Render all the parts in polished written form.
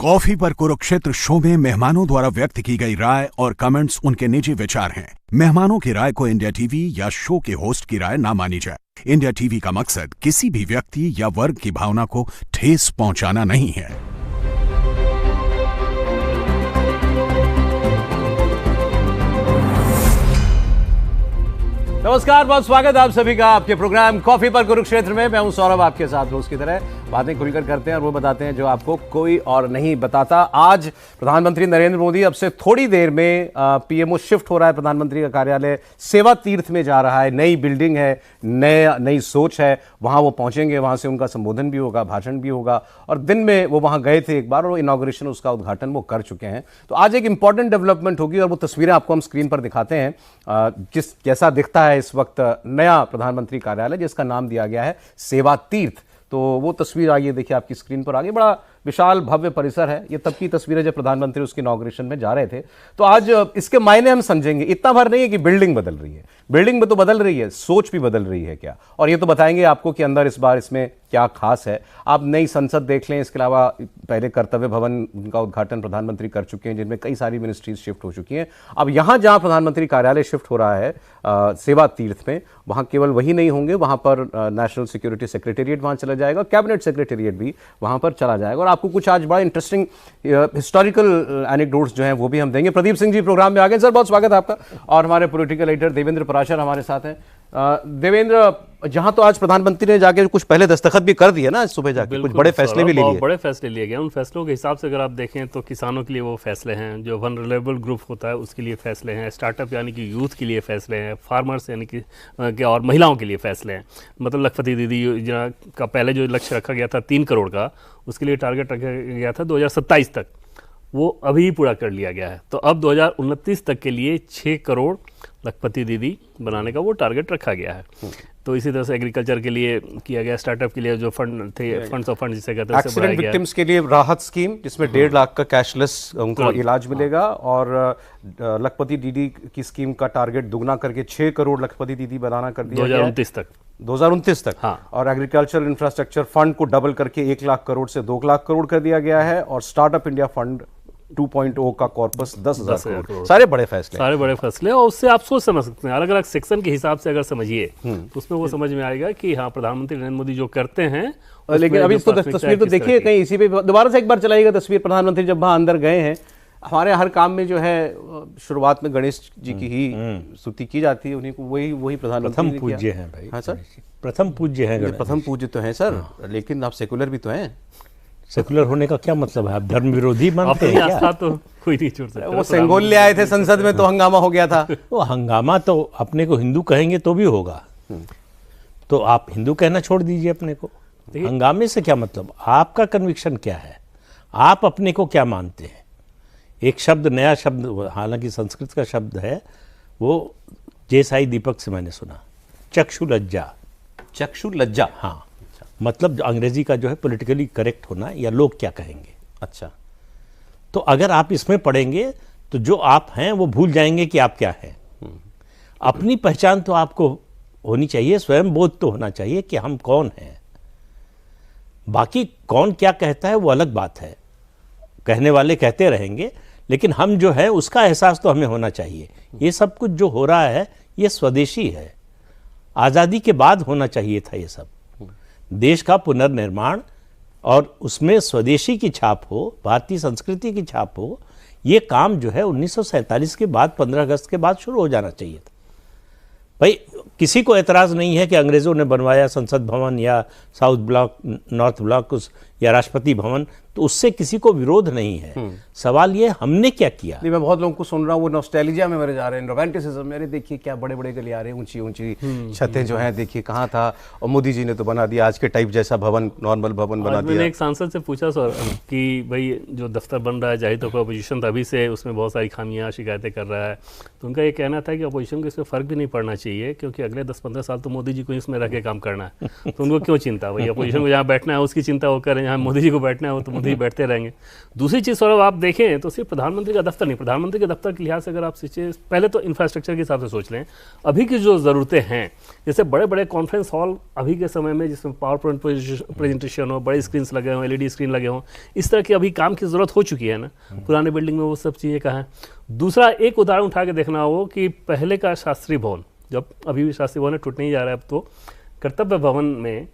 Coffee पर Kurukshetra show में मेहमानों द्वारा व्यक्त की गई राय और कमेंट्स उनके निजी विचार हैं। मेहमानों की राय को इंडिया टीवी या शो के होस्ट की राय ना मानी जाए। इंडिया टीवी का मकसद किसी भी व्यक्ति या वर्ग की भावना को ठेस पहुंचाना नहीं है। नमस्कार, बहुत स्वागत आप सभी का आपके प्रोग्राम कॉफी पर कुरुक्षेत्र में। मैं हूं सौरभ, आपके साथ रोज की तरह बातें खुलकर करते हैं और वो बताते हैं जो आपको कोई और नहीं बताता। आज प्रधानमंत्री नरेंद्र मोदी अब से थोड़ी देर में पीएमओ शिफ्ट हो रहा है। प्रधानमंत्री का कार्यालय सेवा तीर्थ में जा रहा है। नई बिल्डिंग है, नई सोच है, वहां वो पहुंचेंगे। वहां से उनका संबोधन भी होगा, भाषण भी होगा। और दिन में वो वहां गए थे एक बार और इनॉग्रेशन, उसका उद्घाटन वो कर चुके हैं। तो आज एक इंपॉर्टेंट डेवलपमेंट होगी और वो तस्वीरें आपको हम स्क्रीन पर दिखाते हैं। जैसा दिखता है इस वक्त नया प्रधानमंत्री कार्यालय, जिसका नाम दिया गया है सेवा तीर्थ। तो वो तस्वीर आइए देखिए आपकी स्क्रीन पर आगे। बड़ा विशाल भव्य परिसर है। ये तब की तस्वीर है जब प्रधानमंत्री उसकी इनॉग्रेशन में जा रहे थे। तो आज इसके मायने हम समझेंगे। इतना भर नहीं है कि बिल्डिंग बदल रही है, बिल्डिंग में तो बदल रही है, सोच भी बदल रही है क्या, और ये तो बताएंगे आपको कि अंदर इस बार इसमें क्या खास है। आप नई संसद देख लें, इसके अलावा पहले कर्तव्य भवन का उद्घाटन प्रधानमंत्री कर चुके हैं, जिनमें कई सारी मिनिस्ट्रीज शिफ्ट हो चुकी हैं। अब यहां जहां प्रधानमंत्री कार्यालय शिफ्ट हो रहा है सेवा तीर्थ में, वहां केवल वही नहीं होंगे, वहां पर नेशनल सिक्योरिटी सेक्रेटेरिएट वहां चला जाएगा, कैबिनेट सेक्रेटेरिएट भी वहां पर चला जाएगा। और आपको कुछ आज बड़ा इंटरेस्टिंग हिस्टोरिकल एनेक्डोट्स जो हैं वो भी हम देंगे। प्रदीप सिंह जी प्रोग्राम में आ गए। सर, बहुत स्वागत है आपका। और हमारे पॉलिटिकल एडिटर देवेंद्र पराशर हमारे साथ हैं। देवेंद्र, जहां तो आज प्रधानमंत्री ने जाके कुछ पहले दस्तखत भी कर दिए ना, सुबह जाके कुछ बड़े फैसले भी लिए, बड़े फैसले लिए गए। उन फैसलों के हिसाब से अगर आप देखें तो किसानों के लिए वो फैसले हैं, जो वनरेबल ग्रुप होता है उसके लिए फैसले हैं, स्टार्टअप यानी कि यूथ के लिए फैसले हैं, फार्मर्स यानी कि और महिलाओं के लिए फैसले हैं। मतलब लखपति दीदी योजना का पहले जो लक्ष्य रखा गया था 3 करोड़ का, उसके लिए टारगेट रखा गया था 2027 तक, वो अभी पूरा कर लिया गया है। तो अब 2029 तक के लिए 6 करोड़ लखपति दीदी बनाने का वो टारगेट रखा गया है। तो इसी तरह से एग्रीकल्चर के लिए किया गया, स्टार्टअप के लिए जो फंड थे, फंड्स ऑफ फंड जिसे कहते हैं, एक्सीडेंट विक्टिम्स के लिए राहत स्कीम, जिसमें 1.5 लाख का कैशलेस उनको इलाज मिलेगा। और लखपति दीदी की स्कीम का टारगेट दुगना करके 6 करोड़ लखपति दीदी बनाना कर दिया 2029 तक। हाँ। और एग्रीकल्चर इंफ्रास्ट्रक्चर फंड को डबल करके 1 लाख करोड़ से 2 लाख करोड़ कर दिया गया है। और स्टार्टअप इंडिया फंड 2.0 का कॉर्पस 10,000 करोड़। सारे बड़े फैसले और उससे आप सोच समझ सकते हैं। अलग अलग सेक्शन के हिसाब से अगर समझिए तो उसमें वो समझ में आएगा कि हाँ, प्रधानमंत्री नरेंद्र मोदी जो करते हैं। लेकिन अभी तो तस्वीर तो देखिए, कहीं इसी पे दोबारा से एक बार चलाइएगा तस्वीर। प्रधानमंत्री जब वहां अंदर गए हैं, हमारे हर काम में जो है शुरुआत में गणेश जी की ही स्तुति की जाती है, उन्हीं को वही प्रधानमंत्री प्रथम पूज्य हैं भाई। हाँ सर, प्रथम पूज्य हैं, प्रथम पूज्य तो हैं सर, लेकिन आप सेकुलर भी तो हैं। सेकुलर होने का क्या मतलब है? आप धर्म विरोधी मानते हैं क्या? तो कोई नहीं छोड़ सकता। वो सेंगोल ले आए थे संसद में तो हंगामा हो गया था। वो हंगामा तो अपने को हिंदू कहेंगे तो भी होगा, तो आप हिंदू कहना छोड़ दीजिए अपने को। हंगामे से क्या मतलब? आपका कन्विक्शन क्या है? आप अपने को क्या मानते हैं? एक शब्द, नया शब्द, हालांकि संस्कृत का शब्द है, वो जैसाई दीपक से मैंने सुना, चक्षु लज्जा। चक्षु लज्जा, हाँ, मतलब अंग्रेजी का जो है पॉलिटिकली करेक्ट होना, या लोग क्या कहेंगे। अच्छा, तो अगर आप इसमें पढ़ेंगे तो जो आप हैं वो भूल जाएंगे कि आप क्या हैं। अपनी पहचान तो आपको होनी चाहिए, स्वयं बोध तो होना चाहिए कि हम कौन हैं। बाकी कौन क्या कहता है वो अलग बात है, कहने वाले कहते रहेंगे, लेकिन हम जो है उसका एहसास तो हमें होना चाहिए। ये सब कुछ जो हो रहा है ये स्वदेशी है, आज़ादी के बाद होना चाहिए था ये सब। देश का पुनर्निर्माण और उसमें स्वदेशी की छाप हो, भारतीय संस्कृति की छाप हो, ये काम जो है 1947 के बाद, 15 अगस्त के बाद शुरू हो जाना चाहिए था। भाई किसी को एतराज़ नहीं है कि अंग्रेज़ों ने बनवाया संसद भवन या साउथ ब्लॉक, नॉर्थ ब्लॉक या राष्ट्रपति भवन, तो उससे किसी को विरोध नहीं है। सवाल ये हमने क्या किया। नहीं, मैं बहुत लोगों को सुन रहा हूँ, वो नॉस्टैल्जिया में मेरे जा रहे हैं, रोमांटिसिज्म। मेरे देखिए क्या बड़े बड़े गलियारे, ऊंची ऊंची छतें जो हैं, देखिए कहाँ था, और मोदी जी ने तो बना दिया आज के टाइप जैसा भवन, नॉर्मल भवन बना दिया। मैंने एक सांसद से पूछा सर कि भाई जो दफ्तर बन रहा है, चाहे तो अपोजिशन तो अभी से उसमें बहुत सारी खामियां, शिकायतें कर रहा है, तो उनका ये कहना था कि अपोजिशन को इसमें फ़र्क भी नहीं पड़ना चाहिए, क्योंकि अगले 10-15 साल तो मोदी जी को इसमें रह के काम करना है, तो उनको क्यों चिंता? भाई अपोजिशन को जहाँ बैठना है उसकी चिंता वो करें, यहाँ मोदी जी को बैठना है वो तो मोदी जी बैठते रहेंगे। दूसरी चीज़ सौरभ आप देखें तो सिर्फ प्रधानमंत्री का दफ्तर नहीं, प्रधानमंत्री के दफ्तर के लिहाज से अगर आप सोचें, पहले तो इंफ्रास्ट्रक्चर के हिसाब से सोच लें, अभी की जो ज़रूरतें हैं, जैसे बड़े बड़े कॉन्फ्रेंस हॉल अभी के समय में जिसमें पावर पॉइंट प्रेजेंटेशन हो, बड़े स्क्रीन लगे हों, LED स्क्रीन लगे हों, इस तरह की अभी काम की ज़रूरत हो चुकी है ना, पुराने बिल्डिंग में वो सब चीज़ें कहाँ हैं। दूसरा एक उदाहरण उठा के देखना हो कि पहले का शास्त्री भवन, जब अभी भी शास्त्री भवन टूटने ही जा रहा है, अब तो कर्तव्य भवन में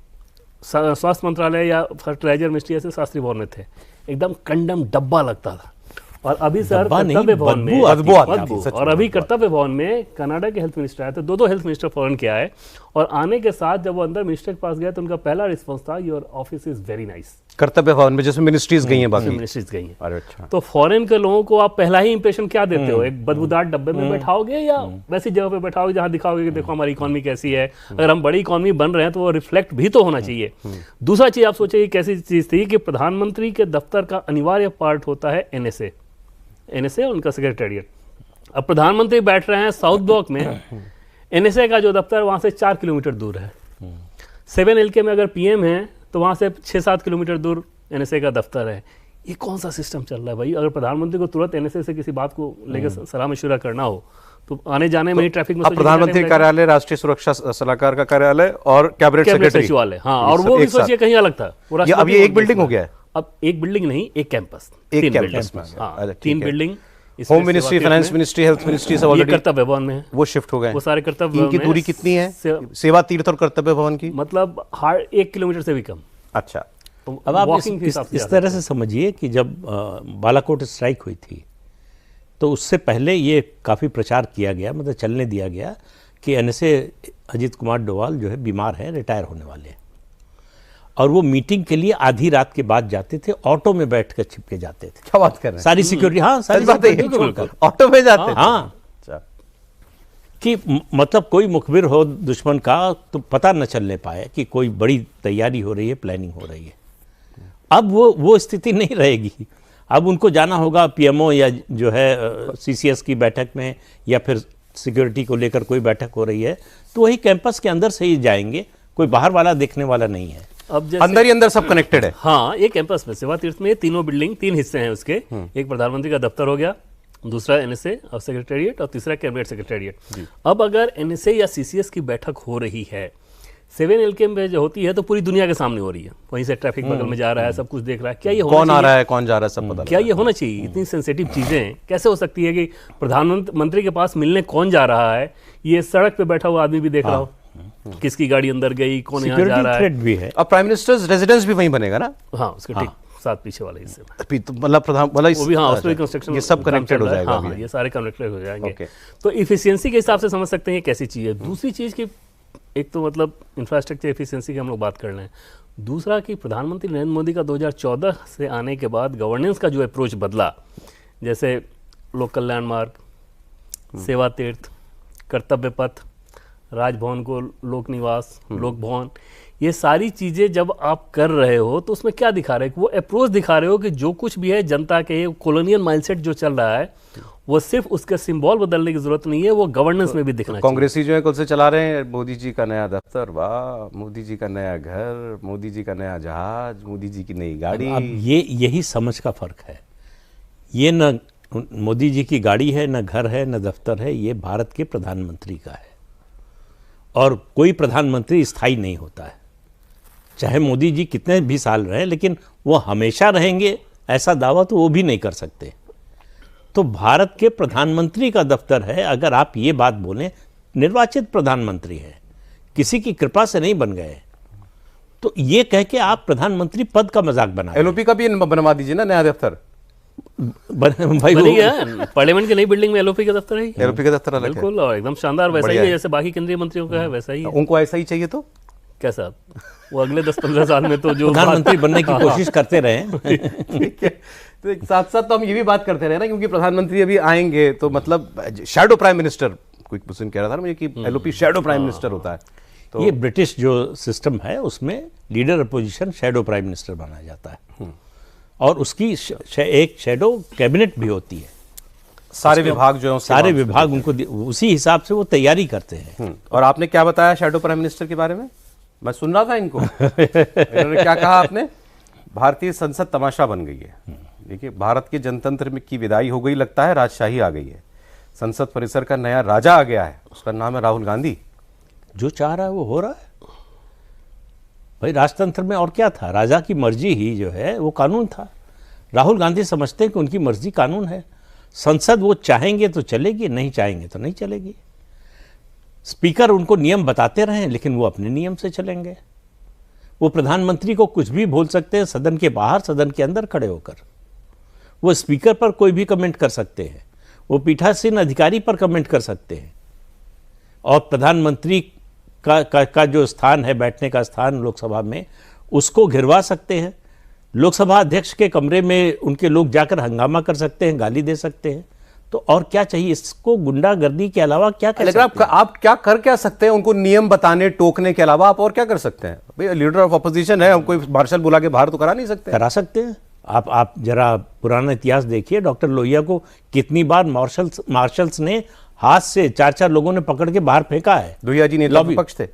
स्वास्थ्य मंत्रालय या फर्टिलाइजर मिनिस्ट्री ऐसे शास्त्री भवन में थे, एकदम कंडम डब्बा लगता था। और अभी सर कर्तव्य भवन में बदबू, और अभी कर्तव्य भवन में कनाडा के हेल्थ मिनिस्टर आए थे, दो हेल्थ मिनिस्टर फॉरेन के आए, और आने के साथ जब वो अंदर मिनिस्टर के पास गए तो उनका पहला रिस्पॉन्स था, your office is very nice. कर्तव्य भवन में जिसमें मिनिस्ट्रीज गई हैं, बाकी मिनिस्ट्रीज गई हैं। अरे अच्छा। तो फॉरेन के लोगों को आप पहला ही इंप्रेशन क्या देते हो, एक बदबूदार डब्बे में बैठाओगे या वैसी जगह पे बैठाओगे जहां दिखाओगे कि देखो हमारी इकोनॉमी कैसी है। अगर हम बड़ी इकोनॉमी बन रहे हैं तो वो रिफ्लेक्ट भी तो होना चाहिए। दूसरा चीज आप सोचिए कैसी चीज थी कि प्रधानमंत्री के दफ्तर का अनिवार्य पार्ट होता है NSA और उनका सेक्रेटेरिएट। अब प्रधानमंत्री बैठ रहे हैं साउथ ब्लॉक में, NSA का जो दफ्तर वहां से 4 किलोमीटर दूर है। 7LK में अगर PM है तो वहां से 6-7 किलोमीटर दूर NSA का दफ्तर है। ये कौन सा सिस्टम चल रहा है भाई? अगर प्रधानमंत्री को तुरंत NSA से किसी बात को लेकर सलाह मशुरा करना हो तो आने जाने में ही ट्रैफिक में प्रधानमंत्री कार्यालय, राष्ट्रीय सुरक्षा सलाहकार का कार्यालय और कैबिनेट सचिवालय, हाँ, और वो भी सोचिए कहीं अलग था। अब ये एक बिल्डिंग हो गया है। अब एक बिल्डिंग नहीं, एक कैंपस, एक कैंपस में, हाँ, 3 building. Home ministry, finance ministry, health ministry सब ऑलरेडी कर्तव्य भवन में वो शिफ्ट हो गए। वो सारे कर्तव्य भवन की दूरी कितनी है सेवा तीर्थ और कर्तव्य भवन की? मतलब 1 किलोमीटर से भी कम। अच्छा, तो अब आप इस तरह से समझिए कि जब बालाकोट स्ट्राइक हुई थी तो उससे पहले ये काफ़ी प्रचार किया गया, मतलब चलने दिया गया कि NSA अजीत कुमार डोवाल जो है बीमार है, रिटायर होने वाले हैं, और वो मीटिंग के लिए आधी रात के बाद जाते थे, ऑटो में बैठ कर छिपके जाते थे। क्या बात कर रहे हैं? सारी सिक्योरिटी, हाँ सारी सिक्योरिटी ऑटो में जाते थे। हाँ, कि मतलब कोई मुखबिर हो दुश्मन का तो पता न चलने पाए कि कोई बड़ी तैयारी हो रही है, प्लानिंग हो रही है। अब वो स्थिति नहीं रहेगी। अब उनको जाना होगा PMO या जो है CCS की बैठक में, या फिर सिक्योरिटी को लेकर कोई बैठक हो रही है तो वही कैंपस के अंदर से ही जाएंगे, कोई बाहर वाला देखने वाला नहीं है। अब अंदर ही अंदर सब कनेक्टेड है। हाँ, ये कैंपस में सेवा तीर्थ में तीनों बिल्डिंग, 3 हिस्से हैं उसके। एक प्रधानमंत्री का दफ्तर हो गया, दूसरा NSA और सेक्रेटेरिएट, और तीसरा कैबिनेट सेक्रेटेरिएट। अब अगर NSA या CCS की बैठक हो रही है 7LK में जो होती है तो पूरी दुनिया के सामने हो रही है, वहीं से ट्रैफिक बगल में जा रहा है, सब कुछ देख रहा है। क्या ये कौन आ रहा है, कौन जा रहा है, सब पता। क्या ये होना चाहिए? इतनी सेंसिटिव चीजें कैसे हो सकती है कि प्रधानमंत्री के पास मिलने कौन जा रहा है, ये सड़क पे बैठा हुआ आदमी भी देख रहा हो, किसकी गाड़ी अंदर गई, कौन यहाँ जा रहा है। भी है। अब प्राइम मिनिस्टर्स रेजिडेंस भी वहीं बनेगा ना? हाँ, उसके ठीक साथ पीछे वाले हिस्से में, मतलब वो भी, हाँ, उसमें कंस्ट्रक्शन, ये सब कनेक्टेड हो जाएगा। हाँ, ये सारे कनेक्टेड हो जाएंगे। तो इफिशियंसी के हिसाब से समझ सकते हैं कैसी चीज है। दूसरी चीज की, एक तो मतलब इंफ्रास्ट्रक्चर एफिशिएंसी की हम लोग बात कर रहे हैं, दूसरा कि प्रधानमंत्री नरेंद्र मोदी का 2014 से आने के बाद गवर्नेंस का जो अप्रोच बदला, जैसे लोकल लैंडमार्क, सेवा तीर्थ, कर्तव्य पथ, राजभवन को लोक निवास, लोक भवन, ये सारी चीज़ें जब आप कर रहे हो तो उसमें क्या दिखा रहे हो? वो अप्रोच दिखा रहे हो कि जो कुछ भी है जनता के कॉलोनियल माइंडसेट जो चल रहा है वो सिर्फ उसके सिंबल बदलने की जरूरत नहीं है, वो गवर्नेंस में भी दिखना चाहिए। कांग्रेसी जो है कल से चला रहे हैं मोदी जी का नया दफ्तर, वाह, मोदी जी का नया घर, मोदी जी का नया जहाज, मोदी जी की नई गाड़ी। अब यही समझ का फर्क है। ये न मोदी जी की गाड़ी है, न घर है, न दफ्तर है, ये भारत के प्रधानमंत्री का है। और कोई प्रधानमंत्री स्थायी नहीं होता है, चाहे मोदी जी कितने भी साल रहे, लेकिन वो हमेशा रहेंगे ऐसा दावा तो वो भी नहीं कर सकते। तो भारत के प्रधानमंत्री का दफ्तर है। अगर आप ये बात बोलें, निर्वाचित प्रधानमंत्री है, किसी की कृपा से नहीं बन गए, तो ये कह के आप प्रधानमंत्री पद का मजाक बना। LOP का भी बनवा दीजिए ना नया दफ्तर। भाई पार्लियामेंट की नई बिल्डिंग में LOP का दफ्तर है। LOP का दफ्तर अलग है, बिल्कुल, और एकदम शानदार, वैसा ही है जैसे बाकी केंद्रीय मंत्रियों का है, वैसा ही है। उनको ऐसा ही चाहिए तो कैसा? वो अगले 10-15 साल में तो जो प्रधानमंत्री बनने की कोशिश करते रहे। ठीक है, तो साथ साथ तो हम ये भी बात करते रहे ना, क्योंकि प्रधानमंत्री अभी आएंगे तो मतलब शैडो प्राइम मिनिस्टर, कोई पर्सन कह रहा था ना मुझे कि LOP शैडो प्राइम मिनिस्टर होता है। तो ये ब्रिटिश जो सिस्टम है उसमें leader opposition shadow prime minister बनाया जाता है, और उसकी एक शैडो कैबिनेट भी होती है। सारे विभाग जो है, सारे विभाग उनको उसी हिसाब से वो तैयारी करते हैं। और आपने क्या बताया शैडो प्राइम मिनिस्टर के बारे में? मैं सुन रहा था इनको। इन्होंने क्या कहा आपने? भारतीय संसद तमाशा बन गई है। देखिए, भारत के जनतंत्र में की विदाई हो गई, लगता है राजशाही आ गई है। संसद परिसर का नया राजा आ गया है, उसका नाम है राहुल गांधी। जो चाह रहा है वो हो रहा है भाई। राजतंत्र में और क्या था, राजा की मर्जी ही जो है वो कानून था। राहुल गांधी समझते हैं कि उनकी मर्जी कानून है। संसद वो चाहेंगे तो चलेगी, नहीं चाहेंगे तो नहीं चलेगी। स्पीकर उनको नियम बताते रहे, लेकिन वो अपने नियम से चलेंगे। वो प्रधानमंत्री को कुछ भी बोल सकते हैं, सदन के बाहर सदन के अंदर खड़े होकर। वो स्पीकर पर कोई भी कमेंट कर सकते हैं, वो पीठासीन अधिकारी पर कमेंट कर सकते हैं। और प्रधानमंत्री का जो स्थान है, बैठने का स्थान लोकसभा में, उसको घिरवा सकते हैं। लोकसभा अध्यक्ष के कमरे में उनके लोग जाकर हंगामा कर सकते हैं, गाली दे सकते हैं। तो और क्या चाहिए इसको? गुंडागर्दी के अलावा क्या कर सकते हैं? आप क्या कर सकते हैं? उनको नियम बताने, टोकने के अलावा आप और क्या कर सकते हैं? भाई लीडर ऑफ अपोजिशन है, हम कोई मार्शल बुला के बाहर तो करा नहीं सकते। करा सकते हैं। आप जरा पुराना इतिहास देखिए। डॉक्टर लोहिया को कितनी बार मार्शल्स ने हाथ से 4-4 लोगों ने पकड़ के बाहर फेंका है। लोहिया जी नेता विपक्ष थे?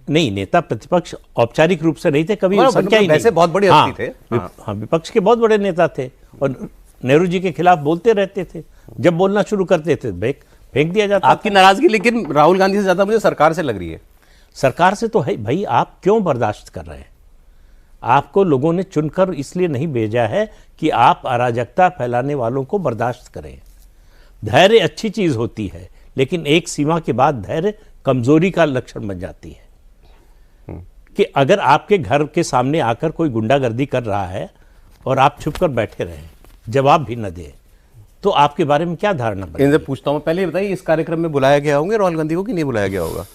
नहीं, नेता प्रतिपक्ष औपचारिक रूप से नहीं थे कभी, संख्या ही वैसे बहुत बड़े हस्ती थे। हाँ, विपक्ष के बहुत बड़े नेता थे और नेहरू जी के खिलाफ बोलते रहते थे। जब बोलना शुरू करते थे फेंक दिया जाता। आपकी नाराजगी लेकिन राहुल गांधी से ज्यादा मुझे सरकार से लग रही है। सरकार से तो है भाई। आप क्यों बर्दाश्त कर रहे हैं? आपको लोगों ने चुनकर इसलिए नहीं भेजा है कि आप अराजकता फैलाने वालों को बर्दाश्त करें। धैर्य अच्छी चीज होती है, लेकिन एक सीमा के बाद धैर्य कमजोरी का लक्षण बन जाती है। कि अगर आपके घर के सामने आकर कोई गुंडागर्दी कर रहा है और आप छुप कर बैठे रहें, जवाब भी न दें, तो आपके बारे में क्या धारणा बनेगी? इनसे पूछता हूं, पहले बताइए, इस कार्यक्रम में बुलाया गया होंगे राहुल गांधी को कि नहीं बुलाया गया होगा?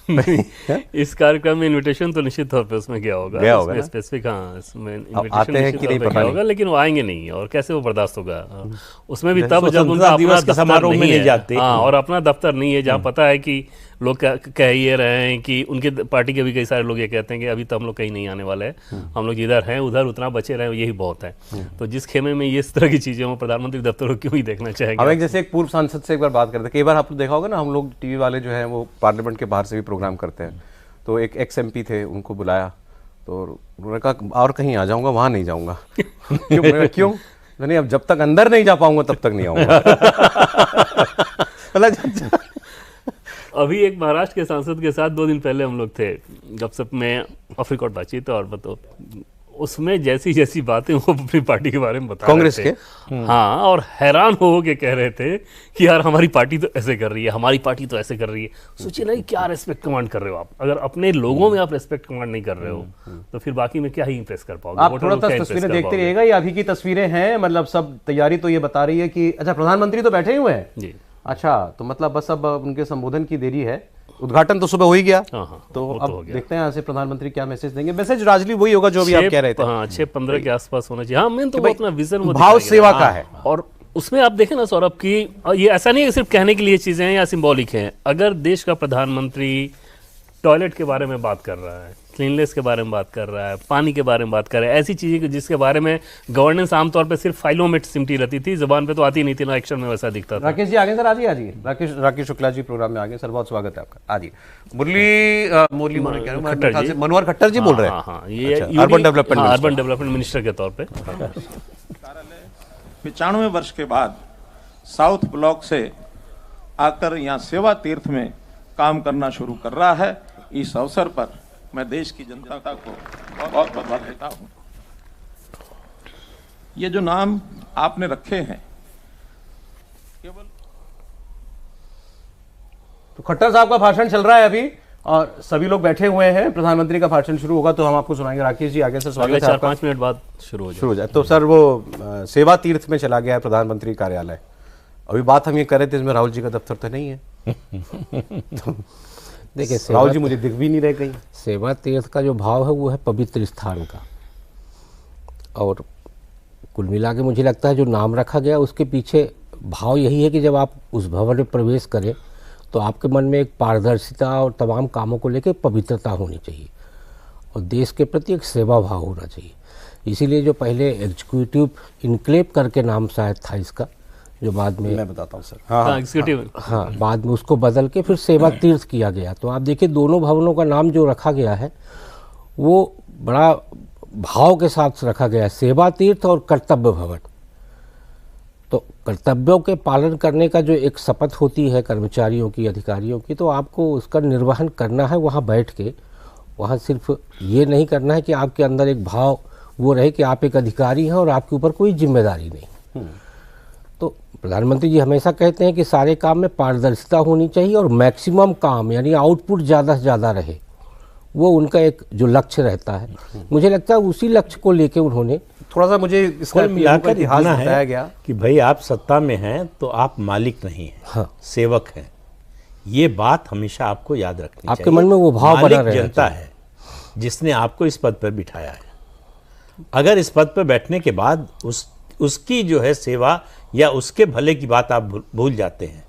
इस कार्यक्रम में इनविटेशन तो निश्चित तौर पे उसमें गया होगा स्पेसिफिक। हाँ, इसमें आते हैं कि नहीं पता होगा, लेकिन वो आएंगे नहीं। और कैसे वो बर्दाश्त होगा उसमें भी तब जब उनका दिवस के समारोह में नहीं जाते। हाँ, और अपना दफ्तर नहीं है, जहाँ पता है कि लोग कह ये रहे हैं कि उनके पार्टी के भी कई सारे लोग ये कहते हैं कि अभी तो हम लोग कहीं नहीं आने वाले हैं, हम लोग जिधर हैं उधर उतना बचे रहे, यही बहुत है। तो जिस खेमे में ये इस तरह की चीजें हो, प्रधानमंत्री दफ्तर को क्यों ही देखना चाहेंगे? हम जैसे एक पूर्व सांसद से एक बार बात करते, कई बार आपने देखा होगा ना, हम लोग टीवी वाले जो हैं वो पार्लियामेंट के बाहर से भी प्रोग्राम करते हैं। तो एक एक्स MP थे, उनको बुलाया तो उन्होंने कहा और कहीं आ जाऊंगा, वहां नहीं जाऊंगा। क्यों? नहीं, अब जब तक अंदर नहीं जा पाऊंगा तब तक नहीं आऊंगा। अभी एक महाराष्ट्र के सांसद के साथ 2 दिन पहले हम लोग थे, गपशप में ऑफ रिकॉर्ड बातचीत, और उसमें जैसी बातें वो अपनी पार्टी के बारे में बता कांग्रेस के। हाँ, और हैरान हो के कह रहे थे कि यार हमारी पार्टी तो ऐसे कर रही है, हमारी पार्टी तो ऐसे कर रही है। सोचिए ना, क्या रेस्पेक्ट कमांड कर रहे हो आप? अगर अपने लोगों में आप रेस्पेक्ट कमांड नहीं कर रहे हो तो फिर बाकी में क्या ही इंप्रेस कर पाओगे? आप थोड़ा सा तस्वीरें देखते रहिएगा, ये अभी की तस्वीरें हैं। मतलब सब तैयारी तो ये बता रही है कि अच्छा, प्रधानमंत्री तो बैठे हुए हैं जी। अच्छा, तो मतलब बस अब उनके संबोधन की देरी है। उद्घाटन तो सुबह हो ही गया। तो अब देखते हैं यहाँ से प्रधानमंत्री क्या मैसेज देंगे। मैसेज राजली वही होगा जो भी आप कह रहे थे। 6:15 के आसपास होना चाहिए। हाँ, मैं तो अपना विजन भाव सेवा का है। और उसमें आप देखें ना सौरभ की, ये ऐसा नहीं है सिर्फ कहने के लिए चीजें हैं या सिंबॉलिक हैं। अगर देश का प्रधानमंत्री टॉयलेट के बारे में बात कर रहा है, क्लीननेस के बारे में बात कर रहा है, पानी के बारे में बात कर रहा है, ऐसी चीजें जिसके बारे में गवर्नेंस आमतौर पे सिर्फ फाइलों में सिमटी रहती थी, जुबान पे तो आती नहीं थी ना, एक्शन में वैसा दिखता था। राकेश जी आगे सर, आज ही राकेश शुक्ला जी प्रोग्राम में आगे। सर बहुत स्वागत है आपका। आज मनोहर खट्टर जी बोल रहे हैं। ये अर्बन डेवलपमेंट मिनिस्टर के तौर पे 95 वर्ष के बाद साउथ ब्लॉक से आकर यहाँ सेवा तीर्थ में काम करना शुरू कर रहा है। इस अवसर पर मैं देश की जनता को बहुत बधाई देता हूँ। ये जो नाम आपने रखे हैं केवल, तो खट्टर साहब का भाषण चल रहा है अभी और सभी लोग बैठे हुए हैं। प्रधानमंत्री का भाषण शुरू होगा तो हम आपको सुनाएंगे। राकेश जी आगे सर, स्वागत है। 4-5 मिनट बाद शुरू हो जाए। तो सर वो सेवा तीर्थ में चला गया है प्रधानमंत्री कार्यालय। अभी बात हम ये कर रहे थे, इसमें राहुल जी का दफ्तर तो नहीं है। तो देखिए, राहुल जी मुझे दिख भी नहीं रहे कहीं। सेवा तीर्थ का जो भाव है वो है पवित्र स्थान का, और कुल मिला के मुझे लगता है जो नाम रखा गया उसके पीछे भाव यही है कि जब आप उस भवन में प्रवेश करें तो आपके मन में एक पारदर्शिता और तमाम कामों को लेकर पवित्रता होनी चाहिए और देश के प्रति एक सेवा भाव होना चाहिए। इसीलिए जो पहले एग्जीक्यूटिव इनक्लेव करके नाम शायद था इसका, जो बाद में मैं बताता हूँ सर। हाँ, बाद में उसको बदल के फिर सेवा तीर्थ किया गया। तो आप देखिए दोनों भवनों का नाम जो रखा गया है वो बड़ा भाव के साथ रखा गया है, सेवा तीर्थ और कर्तव्य भवन। तो कर्तव्यों के पालन करने का जो एक शपथ होती है कर्मचारियों की, अधिकारियों की, तो आपको उसका निर्वहन करना है वहाँ बैठ के। वहाँ सिर्फ ये नहीं करना है कि आपके अंदर एक भाव वो रहे कि आप एक अधिकारी हैं और आपके ऊपर कोई जिम्मेदारी नहीं। तो प्रधानमंत्री जी हमेशा कहते हैं कि सारे काम में पारदर्शिता होनी चाहिए और मैक्सिमम काम यानी आउटपुट ज़्यादा से ज़्यादा रहे, वो उनका एक जो लक्ष्य रहता है। मुझे लगता है उसी लक्ष्य को लेके उन्होंने थोड़ा सा मुझे इसका मिलाकर इतिहास इतना बताया है गया कि भाई आप सत्ता में हैं तो आप मालिक नहीं हैं, हाँ। सेवक हैं। ये बात हमेशा आपको याद रखनी आपके चाहिए। मन में वो भाव बना मालिक रहना जनता है जिसने आपको इस पद पर बिठाया है। अगर इस पद पर बैठने के बाद उसकी जो है सेवा या उसके भले की बात आप भूल जाते हैं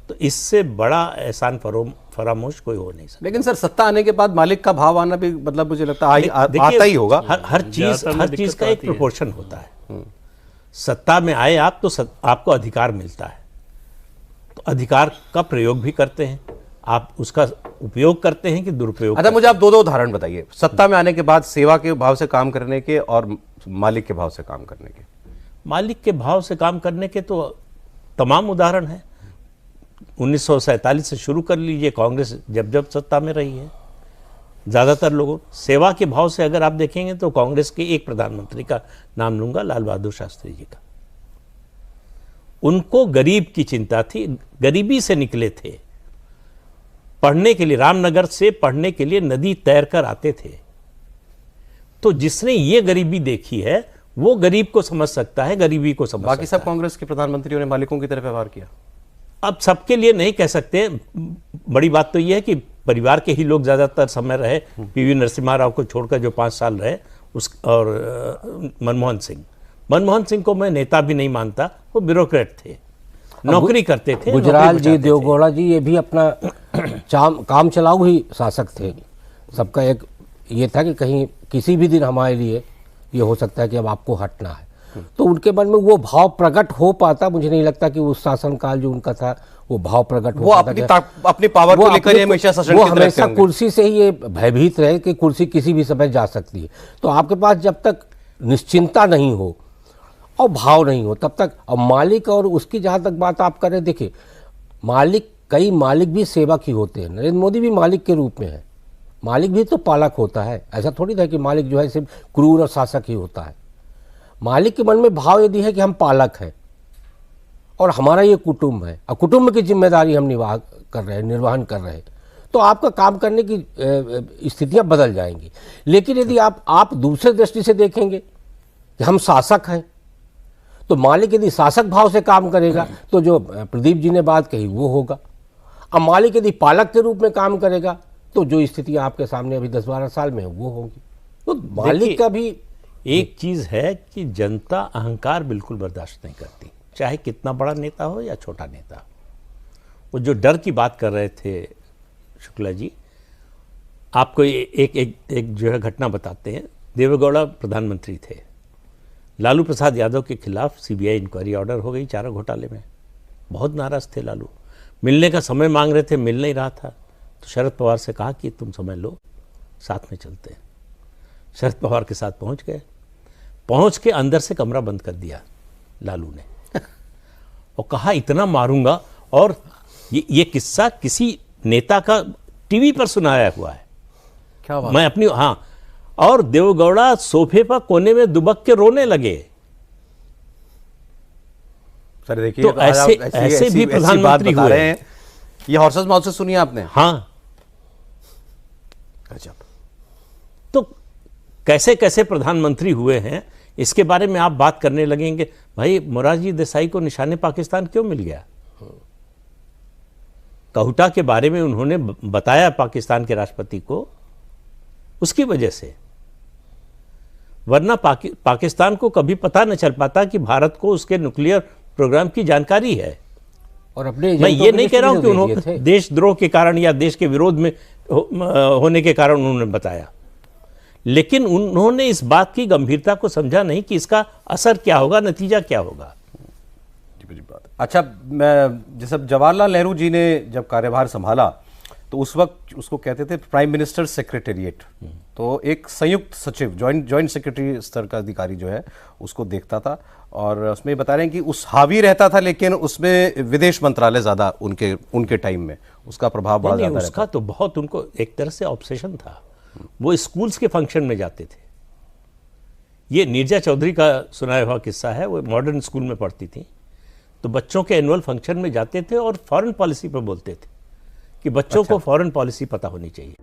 तो इससे बड़ा एहसान फरामोश कोई हो नहीं सकता। लेकिन सर सत्ता आने के बाद मालिक का भाव आना भी मतलब मुझे लगता है आता ही होगा। हर चीज का एक प्रोपोर्शन होता है। सत्ता में आए आप तो आपको अधिकार मिलता है, तो अधिकार का प्रयोग भी करते हैं आप, उसका उपयोग करते हैं कि दुरुपयोग। अच्छा, मुझे आप दो उदाहरण बताइए सत्ता में आने के बाद सेवा के भाव से काम करने के और मालिक के भाव से काम करने के। मालिक के भाव से काम करने के तो तमाम उदाहरण हैं। 1947 से शुरू कर लीजिए, कांग्रेस जब जब सत्ता में रही है, ज़्यादातर लोगों सेवा के भाव से अगर आप देखेंगे तो कांग्रेस के एक प्रधानमंत्री का नाम लूंगा, लाल बहादुर शास्त्री जी का। उनको गरीब की चिंता थी, गरीबी से निकले थे, पढ़ने के लिए रामनगर से पढ़ने के लिए नदी तैर कर आते थे। तो जिसने ये गरीबी देखी है वो गरीब को समझ सकता है, गरीबी को समझ बाकी सकता सब कांग्रेस के प्रधानमंत्रियों ने मालिकों की तरह व्यवहार किया। अब सबके लिए नहीं कह सकते। बड़ी बात तो यह है कि परिवार के ही लोग ज्यादातर समय रहे। पीवी नरसिम्हा राव को छोड़कर जो 5 साल रहे और मनमोहन सिंह को मैं नेता भी नहीं मानता, वो ब्यूरोक्रेट थे, नौकरी करते थे। गुजराल जी, देवगौड़ा जी, ये भी अपना काम चलाऊ ही शासक थे। सबका एक ये था कि कहीं किसी भी दिन हमारे लिए ये हो सकता है कि अब आपको हटना है, तो उनके मन में वो भाव प्रकट हो पाता। मुझे नहीं लगता कि उस शासनकाल जो उनका था वो भाव प्रकट हो पाता। अपनी पावर को लेकर वो हमेशा कुर्सी से ही ये भयभीत रहे कि कुर्सी किसी भी समय जा सकती है। तो आपके पास जब तक निश्चिंता नहीं हो और भाव नहीं हो तब तक। और मालिक और उसकी जहाँ तक बात आप करें, देखिए कई मालिक भी सेवक ही होते हैं। नरेंद्र मोदी भी मालिक के रूप में है, मालिक भी तो पालक होता है। ऐसा थोड़ी था कि मालिक जो है सिर्फ क्रूर और शासक ही होता है। मालिक के मन में भाव यदि है कि हम पालक हैं और हमारा ये कुटुंब है और कुटुंब की जिम्मेदारी हम निर्वहन कर रहे हैं, तो आपका काम करने की स्थितियां बदल जाएंगी। लेकिन यदि आप दूसरे दृष्टि से देखेंगे कि हम शासक हैं, तो मालिक यदि शासक भाव से काम करेगा तो जो प्रदीप जी ने बात कही वो होगा। अब मालिक यदि पालक के रूप में काम करेगा तो जो स्थितियां आपके सामने अभी 10-12 साल में है वो होगी। तो मालिक का भी एक चीज है कि जनता अहंकार बिल्कुल बर्दाश्त नहीं करती, चाहे कितना बड़ा नेता हो या छोटा नेता हो। वो जो डर की बात कर रहे थे शुक्ला जी, आपको एक जो है घटना बताते हैं। देवेगौड़ा प्रधानमंत्री थे, लालू प्रसाद यादव के खिलाफ सीबीआई इंक्वायरी ऑर्डर हो गई चारा घोटाले में। बहुत नाराज थे लालू, मिलने का समय मांग रहे थे, मिल नहीं रहा था। तो शरद पवार से कहा कि तुम समय लो, साथ में चलते हैं। शरद पवार के साथ पहुंच गए, पहुंच के अंदर से कमरा बंद कर दिया लालू ने और कहा इतना मारूंगा। और ये किस्सा किसी नेता का टीवी पर सुनाया हुआ है। क्या बात? मैं अपनी और देवगौड़ा सोफे पर कोने में दुबक के रोने लगे। सर देखिए, तो ऐसे भी प्रधानमंत्री हुए हैं। ये हॉर्सेस माउथ से सुनिए आपने। हाँ, गजब। तो कैसे कैसे प्रधानमंत्री हुए हैं, इसके बारे में आप बात करने लगेंगे। भाई मोरारजी देसाई को निशाने पाकिस्तान क्यों मिल गया? कहूटा के बारे में उन्होंने बताया पाकिस्तान के राष्ट्रपति को, उसकी वजह से। वरना पाकिस्तान को कभी पता न चल पाता कि भारत को उसके न्यूक्लियर प्रोग्राम की जानकारी है। और अपने मैं ये नहीं कह रहा हूं कि उन्होंने देशद्रोह के कारण या देश के विरोध में होने के कारण उन्होंने बताया, लेकिन उन्होंने इस बात की गंभीरता को समझा नहीं कि इसका असर क्या होगा, नतीजा क्या होगा। अच्छा, जैसे जवाहरलाल नेहरू जी ने जब कार्यभार संभाला तो उस वक्त उसको कहते थे प्राइम मिनिस्टर सेक्रेटेरिएट। तो एक संयुक्त सचिव, जॉइंट सेक्रेटरी स्तर का अधिकारी जो है उसको देखता था, और उसमें बता रहे हैं कि उस हावी रहता था, लेकिन उसमें विदेश मंत्रालय ज़्यादा उनके टाइम में उसका प्रभाव बड़ा ज़्यादा उसका तो बहुत उनको एक तरह से ऑब्सेशन था। वो स्कूल्स के फंक्शन में जाते थे। ये नीरजा चौधरी का सुनाया हुआ किस्सा है, वो मॉडर्न स्कूल में पढ़ती थी, तो बच्चों के एनुअल फंक्शन में जाते थे और फॉरेन पॉलिसी पर बोलते थे कि बच्चों को फॉरेन पॉलिसी पता होनी चाहिए।